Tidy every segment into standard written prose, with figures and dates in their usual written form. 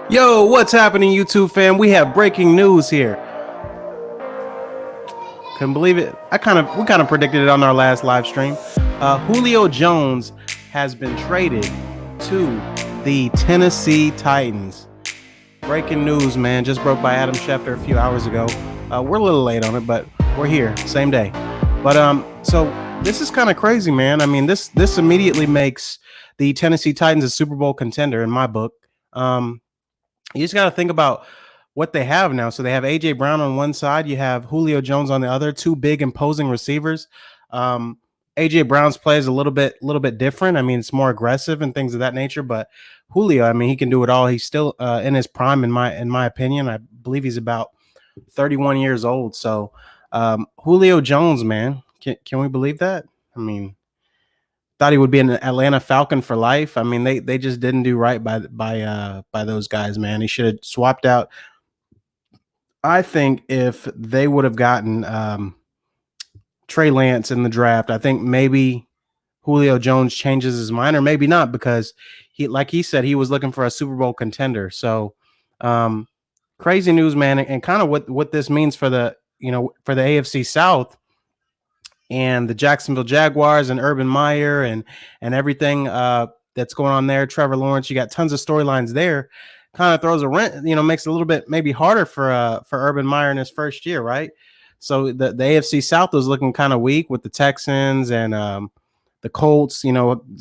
Yo, what's happening, YouTube fam? We have breaking news here. Couldn't believe it. We kind of predicted it on our last live stream. Julio Jones has been traded to the Tennessee Titans. Breaking news, man. Just broke by Adam Schefter a few hours ago. We're a little late on it, but we're here, same day. But so this is kind of crazy, man. I mean, this immediately makes the Tennessee Titans a Super Bowl contender in my book. You just got to think about what they have now. So they have AJ Brown on one side, you have Julio Jones on the other, two big imposing receivers. AJ Brown's play is a little bit different. I mean, it's more aggressive and things of that nature. But Julio, I mean, he can do it all. He's still in his prime, in my opinion. I believe he's about 31 years old. So Julio Jones, man, can we believe that? I mean, thought he would be an Atlanta Falcon for life. I mean, they just didn't do right by those guys, man. He should have swapped out. I think if they would have gotten Trey Lance in the draft, I think maybe Julio Jones changes his mind, or maybe not, because like he said, he was looking for a Super Bowl contender. So crazy news, man, and kind of what this means for the AFC South and the Jacksonville Jaguars and Urban Meyer and everything that's going on there. Trevor Lawrence, you got tons of storylines there. Kind of throws a wrench, makes it a little bit maybe harder for Urban Meyer in his first year, right? So the AFC South was looking kind of weak with the Texans and the Colts,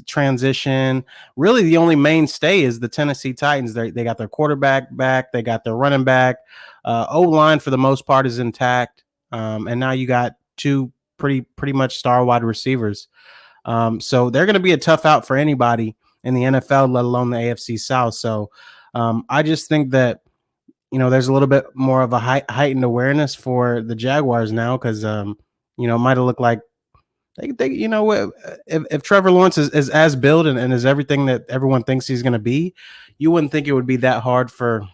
transition. Really, the only mainstay is the Tennessee Titans. They got their quarterback back, they got their running back. O-line for the most part is intact, and now you got two pretty much star wide receivers. So they're going to be a tough out for anybody in the NFL, let alone the AFC South. So I just think that, there's a little bit more of a heightened awareness for the Jaguars now because, it might have looked like if Trevor Lawrence is as built and is everything that everyone thinks he's going to be, you wouldn't think it would be that hard for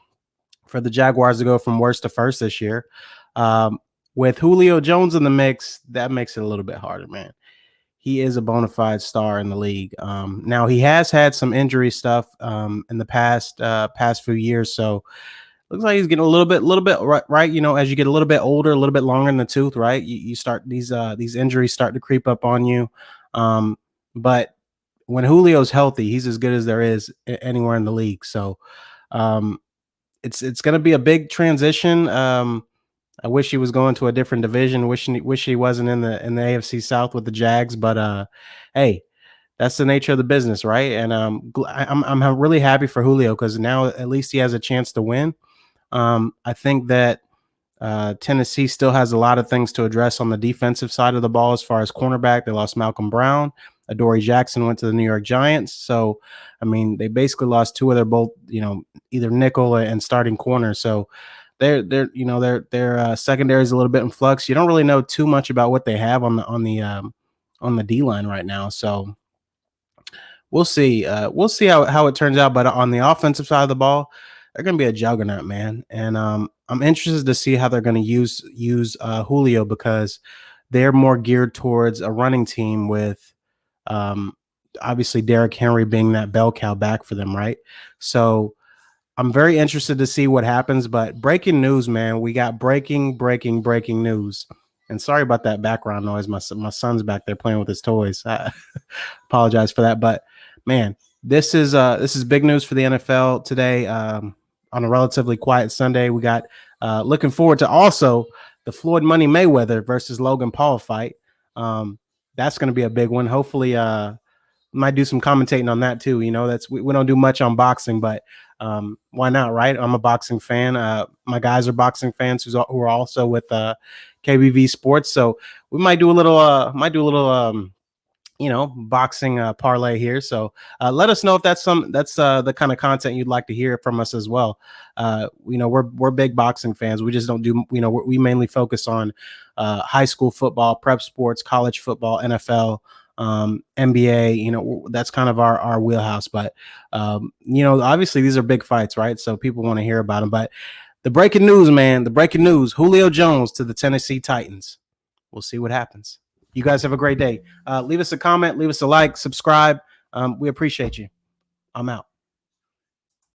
the Jaguars to go from worst to first this year. With Julio Jones in the mix, that makes it a little bit harder, man. He is a bona fide star in the league. Now he has had some injury stuff in the past few years, so looks like he's getting a little bit right. As you get a little bit older, a little bit longer in the tooth, right? You start these injuries start to creep up on you. But when Julio's healthy, he's as good as there is anywhere in the league. So it's going to be a big transition. I wish he was going to a different division. Wish he wasn't in the AFC South with the Jags. But hey, that's the nature of the business, right? And I'm really happy for Julio because now at least he has a chance to win. I think that Tennessee still has a lot of things to address on the defensive side of the ball as far as cornerback. They lost Malcolm Brown. Adoree Jackson went to the New York Giants. So, I mean, they basically lost two of their both, either nickel and starting corner. So their secondary is a little bit in flux. You don't really know too much about what they have on the D line right now. So we'll see. We'll see how it turns out. But on the offensive side of the ball, they're going to be a juggernaut, man. And I'm interested to see how they're going to use Julio because they're more geared towards a running team with obviously Derrick Henry being that bell cow back for them, right? So I'm very interested to see what happens. But breaking news, man. We got breaking news. And sorry about that background noise. My son's back there playing with his toys. I apologize for that. But man, this is big news for the NFL today. On a relatively quiet Sunday, we got looking forward to also the Floyd Money Mayweather versus Logan Paul fight. That's going to be a big one. Hopefully, might do some commentating on that too. We don't do much on boxing, but why not, right? I'm a boxing fan. My guys are boxing fans who are also with KBV Sports, so we might do a little boxing parlay here. So let us know if that's the kind of content you'd like to hear from us as well. We're big boxing fans. We just don't do, we mainly focus on high school football, prep sports, college football, NFL, NBA. That's kind of our wheelhouse. But obviously these are big fights, right? So people want to hear about them. But the breaking news, man, Julio Jones to the Tennessee Titans. We'll see what happens. You guys have a great day. Leave us a comment, leave us a like, subscribe. We appreciate you. I'm out.